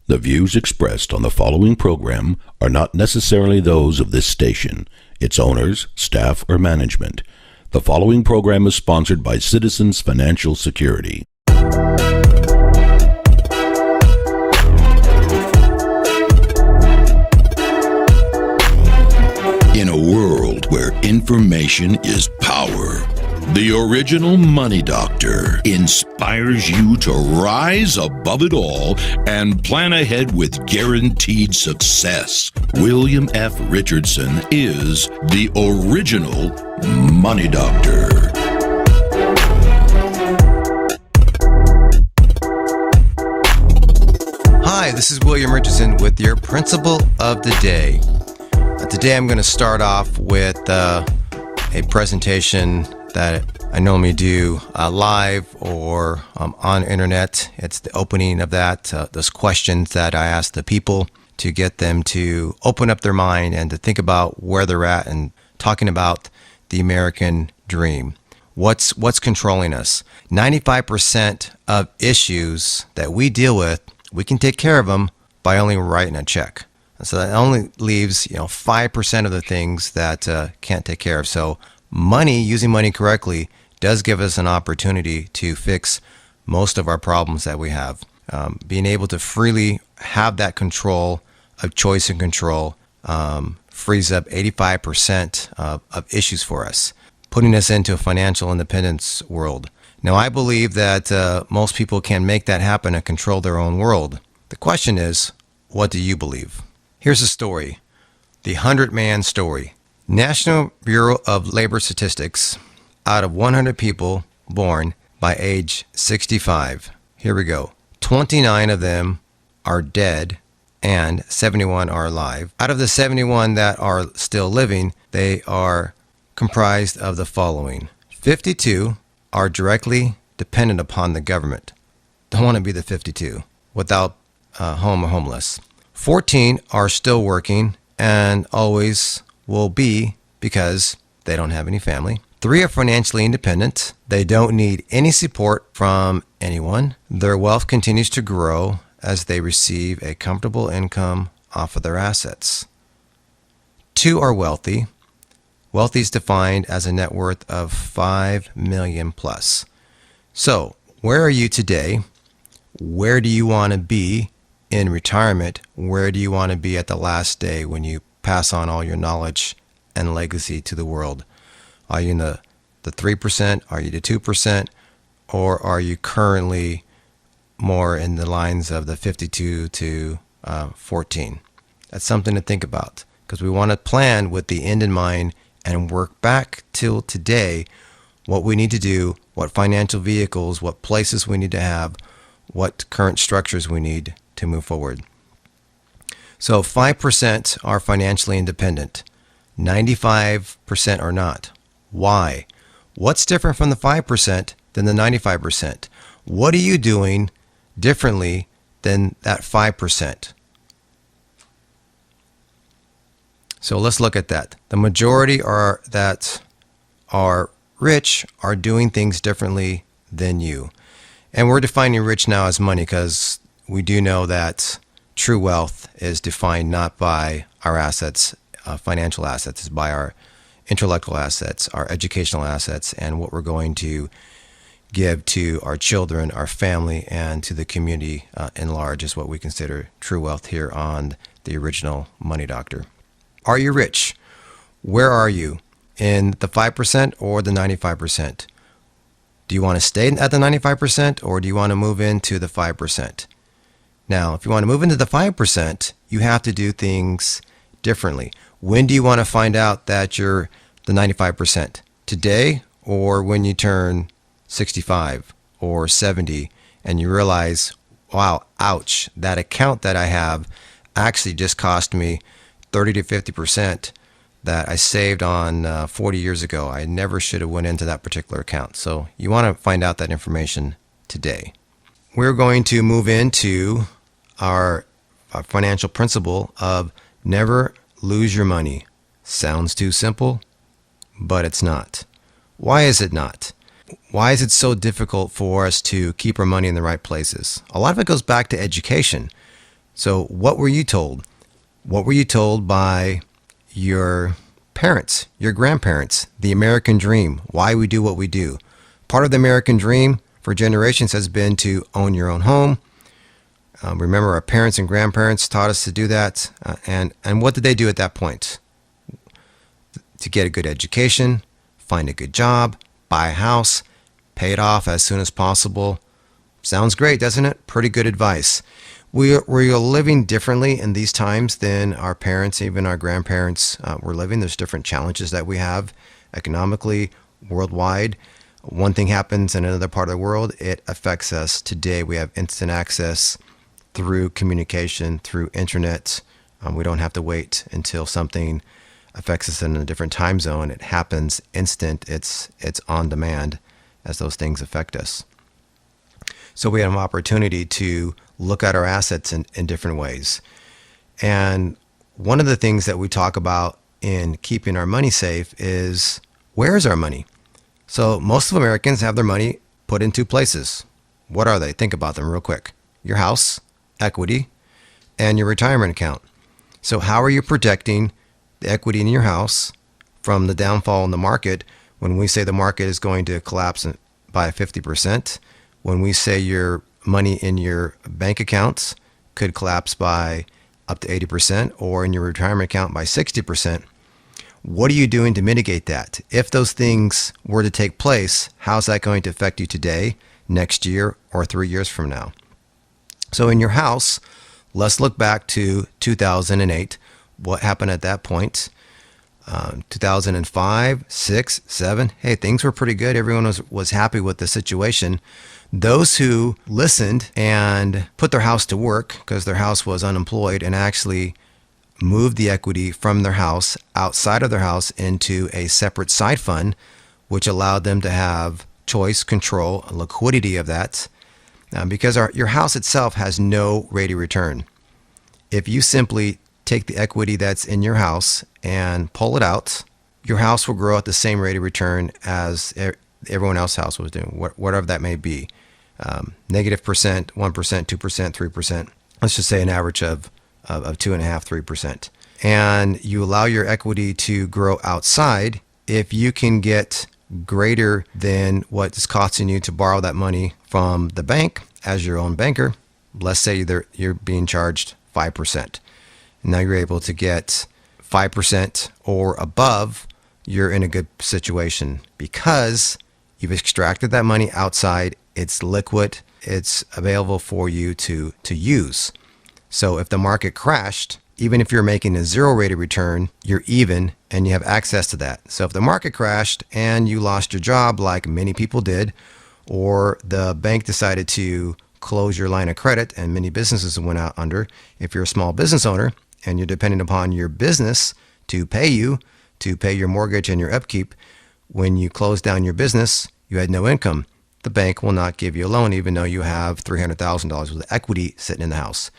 The views expressed on the following program are not necessarily those of this station, its owners, staff, or management. The following program is sponsored by Citizens Financial Security. In a world where information is power, the original Money Doctor inspires you to rise above it all and plan ahead with guaranteed success. William F. Richardson is the original Money Doctor. Hi, this is William Richardson with your Principle of the Day. Today I'm going to start off with a presentation that I normally do live or on internet. It's the opening of that, those questions that I ask the people to get them to open up their mind and to think about where they're at and talking about the American dream. What's controlling us? 95% of issues that we deal with, we can take care of them by only writing a check. So that only leaves 5% of the things that can't take care of. So money, using money correctly, does give us an opportunity to fix most of our problems that we have. Being able to freely have that control of choice and control frees up 85% of issues for us, putting us into a financial independence world. Now, I believe that most people can make that happen and control their own world. The question is, what do you believe? Here's a story, the 100-man story. National Bureau of Labor Statistics, out of 100 people born by age 65, here we go, 29 of them are dead and 71 are alive. Out of the 71 that are still living, they are comprised of the following. 52 are directly dependent upon the government. Don't want to be the 52 without home or homeless. 14 are still working and always will be because they don't have any family. 3 are financially independent. They don't need any support from anyone. Their wealth continues to grow as they receive a comfortable income off of their assets. 2 are wealthy. Wealthy is defined as a net worth of $5 million plus. So, where are you today? Where do you want to be in retirement? Where do you want to be at the last day when you pass on all your knowledge and legacy to the world? Are you in the 3%? Are you the 2%? Or are you currently more in the lines of the 52 to 14? That's something to think about, because we want to plan with the end in mind and work back till today, what we need to do, what financial vehicles, what places we need to have, what current structures we need to move forward. So 5% are financially independent. 95% are not. Why? What's different from the 5% than the 95%? What are you doing differently than that 5%? So let's look at that. The majority that are rich are doing things differently than you. And we're defining rich now as money, because we do know that true wealth is defined not by our assets, financial assets, it's by our intellectual assets, our educational assets, and what we're going to give to our children, our family, and to the community in large is what we consider true wealth here on the original Money Doctor. Are you rich? Where are you? In the 5% or the 95%? Do you want to stay at the 95% or do you want to move into the 5%? Now, if you want to move into the 5%, you have to do things differently. When do you want to find out that you're the 95%? Today, or when you turn 65 or 70 and you realize, wow, ouch, that account that I have actually just cost me 30 to 50% that I saved on 40 years ago. I never should have went into that particular account. So you want to find out that information today. We're going to move into our financial principle of never lose your money. Sounds too simple, but it's not. Why is it not? Why is it so difficult for us to keep our money in the right places? A lot of it goes back to education. So what were you told? What were you told by your parents, your grandparents, the American dream, why we do what we do? Part of the American dream for generations has been to own your own home. Remember, our parents and grandparents taught us to do that. And what did they do at that point? To get a good education, find a good job, buy a house, pay it off as soon as possible. Sounds great, doesn't it? Pretty good advice. We are living differently in these times than our parents, even our grandparents were living. There's different challenges that we have economically, worldwide. One thing happens in another part of the world, it affects us. Today we have instant access through communication, through internet. We don't have to wait until something affects us in a different time zone. It happens instant. It's on demand as those things affect us. So we have an opportunity to look at our assets in different ways. And one of the things that we talk about in keeping our money safe is, where is our money? So most of Americans have their money put in two places. What are they? Think about them real quick. Your house, equity, and your retirement account. So how are you protecting the equity in your house from the downfall in the market? When we say the market is going to collapse by 50%, when we say your money in your bank accounts could collapse by up to 80%, or in your retirement account by 60%, what are you doing to mitigate that? If those things were to take place, how's that going to affect you today, next year, or 3 years from now? So in your house, let's look back to 2008. What happened at that point? 2005, 6, 7. Hey, things were pretty good. Everyone was happy with the situation. Those who listened and put their house to work because their house was unemployed and actually moved the equity from their house outside of their house into a separate side fund, which allowed them to have choice, control, liquidity of that, because your house itself has no rate of return. If you simply take the equity that's in your house and pull it out, your house will grow at the same rate of return as everyone else's house was doing, whatever that may be. Negative percent, 1%, 2%, 3%. Let's just say an average of 2.5%, 3%. And you allow your equity to grow outside. If you can get greater than what is costing you to borrow that money from the bank as your own banker, let's say you're being charged 5%. Now you're able to get 5% or above, you're in a good situation because you've extracted that money outside. It's liquid. It's available for you to use. So if the market crashed, even if you're making a zero rate of return, you're even and you have access to that. So if the market crashed and you lost your job, like many people did, or the bank decided to close your line of credit and many businesses went out under, if you're a small business owner and you're dependent upon your business to pay your mortgage and your upkeep, when you close down your business, you had no income. The bank will not give you a loan even though you have $300,000 worth of equity sitting in the house.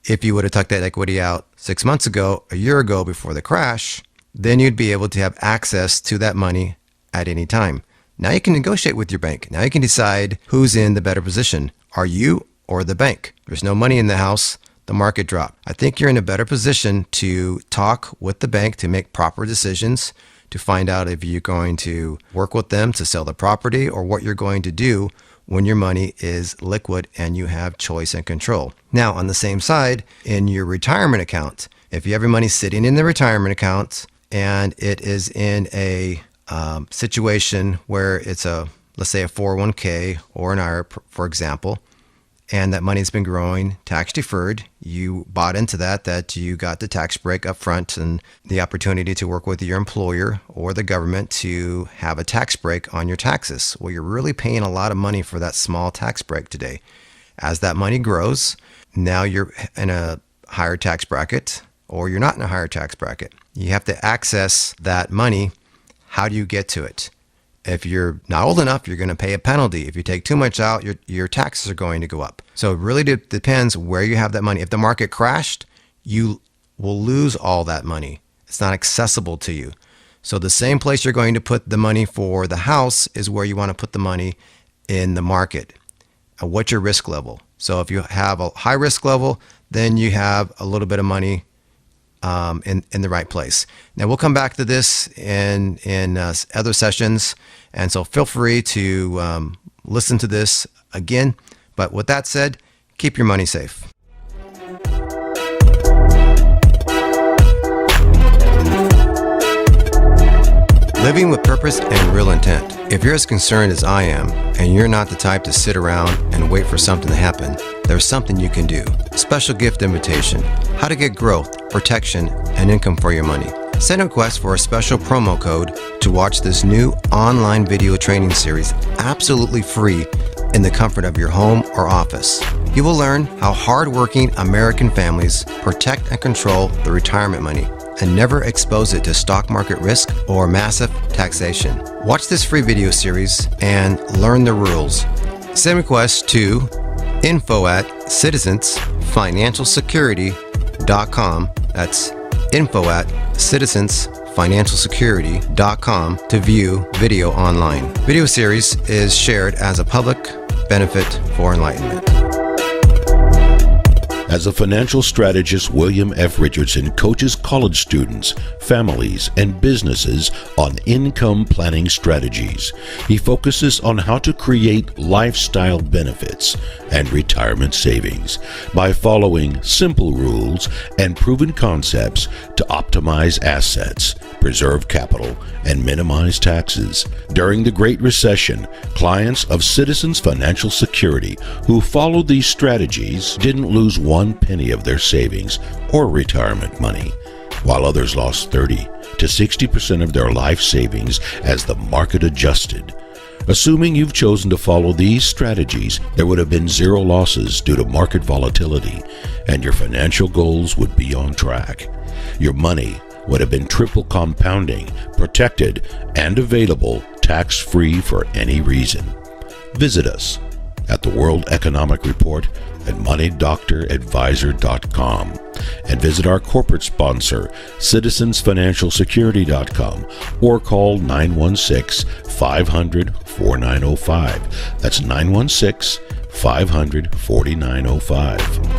If you would have tucked that equity out 6 months ago, a year ago before the crash, then you'd be able to have access to that money at any time. Now you can negotiate with your bank. Now you can decide who's in the better position. Are you or the bank? There's no money in the house. The market dropped. I think you're in a better position to talk with the bank to make proper decisions, to find out if you're going to work with them to sell the property or what you're going to do when your money is liquid and you have choice and control. Now, on the same side, in your retirement account, if you have your money sitting in the retirement account and it is in a situation where it's let's say a 401k or an IRA, for example, and that money's been growing tax deferred, you bought into that you got the tax break up front and the opportunity to work with your employer or the government to have a tax break on your taxes. Well, you're really paying a lot of money for that small tax break today. As that money grows, now you're in a higher tax bracket or you're not in a higher tax bracket. You have to access that money. How do you get to it? If you're not old enough, you're going to pay a penalty. If you take too much out, your taxes are going to go up. So it really depends where you have that money. If the market crashed, you will lose all that money. It's not accessible to you. So the same place you're going to put the money for the house is where you want to put the money in the market. what's your risk level. So if you have a high risk level, then you have a little bit of money in the right place. Now we'll come back to this in other sessions, and so feel free to listen to this again. But with that said, keep your money safe. Living with purpose and real intent. If you're as concerned as I am, and you're not the type to sit around and wait for something to happen, there's something you can do. Special gift invitation. How to get growth, protection, and income for your money. Send a request for a special promo code to watch this new online video training series absolutely free in the comfort of your home or office. You will learn how hardworking American families protect and control their retirement money and never expose it to stock market risk or massive taxation. Watch this free video series and learn the rules. Send requests to info@citizensfinancialsecurity.com. That's info@citizensfinancialsecurity.com to view video online. Video series is shared as a public benefit for enlightenment. As a financial strategist, William F. Richardson coaches college students, families, and businesses on income planning strategies. He focuses on how to create lifestyle benefits and retirement savings by following simple rules and proven concepts to optimize assets, preserve capital, and minimize taxes. During the Great Recession, clients of Citizens Financial Security who followed these strategies didn't lose one penny of their savings or retirement money, while others lost 30 to 60% of their life savings as the market adjusted. Assuming you've chosen to follow these strategies, there would have been zero losses due to market volatility, and your financial goals would be on track. Your money would have been triple compounding, protected, and available tax-free for any reason. Visit us at the World Economic Report at moneydoctoradvisor.com and visit our corporate sponsor, citizensfinancialsecurity.com, or call 916-500-4905. That's 916-500-4905.